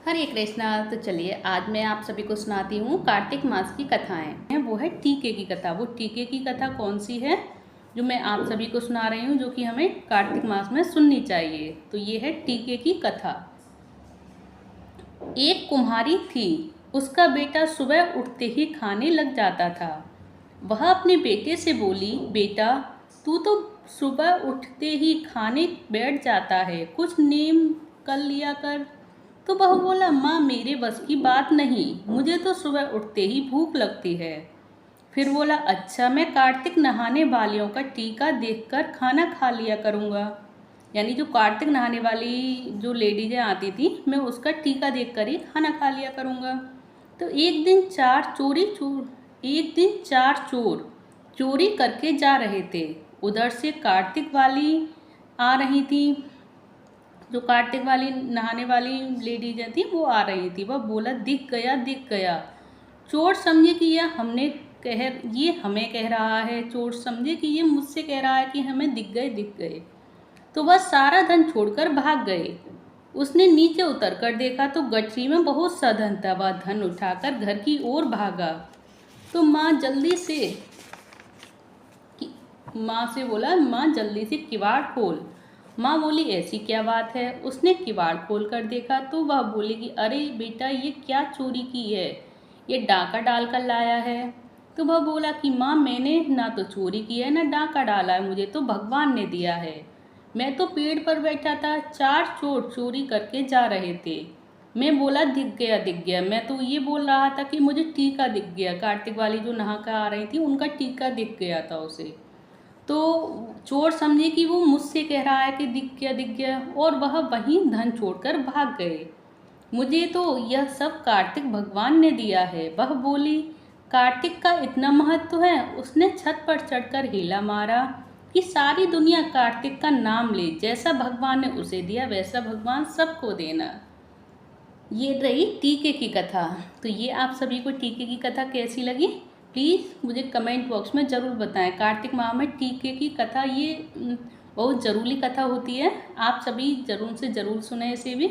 हरे कृष्णा। तो चलिए आज मैं आप सभी को सुनाती हूँ कार्तिक मास की कथाएं। वो है टीके की कथा। वो टीके की कथा कौन सी है जो मैं आप सभी को सुना रही हूँ, जो कि हमें कार्तिक मास में सुननी चाहिए। तो ये है टीके की कथा। एक कुम्हारी थी, उसका बेटा सुबह उठते ही खाने लग जाता था। वह अपने बेटे से बोली, बेटा तू तो सुबह उठते ही खाने बैठ जाता है, कुछ नेम कर लिया कर। तो वह बोला, माँ मेरे बस की बात नहीं, मुझे तो सुबह उठते ही भूख लगती है। फिर बोला, अच्छा मैं कार्तिक नहाने वालियों का टीका देखकर खाना खा लिया करूँगा। यानी जो कार्तिक नहाने वाली जो लेडीजें आती थी, मैं उसका टीका देखकर ही खाना खा लिया करूँगा। तो एक दिन चार चोर चोरी करके जा रहे थे। उधर से कार्तिक वाली आ रही थी, जो कार्तिक वाली नहाने वाली लेडीज थी वो आ रही थी। वह बोला, दिख गया दिख गया। चोर समझे कि ये हमें कह रहा है। चोर समझे कि ये मुझसे कह रहा है कि हमें दिख गए। तो वह सारा धन छोड़कर भाग गए। उसने नीचे उतर कर देखा तो गठरी में बहुत सा धन था। वह धन उठाकर घर की ओर भागा। तो माँ से बोला, माँ जल्दी से किवाड़ खोल। माँ बोली, ऐसी क्या बात है। उसने किवाड़ खोल कर देखा तो वह बोली कि अरे बेटा, ये क्या चोरी की है, ये डाका डाल कर लाया है। तो वह बोला कि माँ मैंने ना तो चोरी की है ना डाका डाला है, मुझे तो भगवान ने दिया है। मैं तो पेड़ पर बैठा था, चार चोर चोरी करके जा रहे थे। मैं बोला दिख गया। मैं तो ये बोल रहा था कि मुझे टीका दिख गया। कार्तिक वाली जो नहा कर आ रही थी उनका टीका दिख गया था उसे। तो चोर समझे कि वो मुझसे कह रहा है कि दिख गया, और वह वहीं धन छोड़कर भाग गए। मुझे तो यह सब कार्तिक भगवान ने दिया है। वह बोली, कार्तिक का इतना महत्व है। उसने छत पर चढ़कर हीला मारा कि सारी दुनिया कार्तिक का नाम ले। जैसा भगवान ने उसे दिया वैसा भगवान सबको देना। ये रही टीके की कथा। तो ये आप सभी को टीके की कथा कैसी लगी, प्लीज़ मुझे कमेंट बॉक्स में ज़रूर बताएं। कार्तिक माह में टीके की कथा ये बहुत ज़रूरी कथा होती है। आप सभी ज़रूर से ज़रूर सुने इसे भी।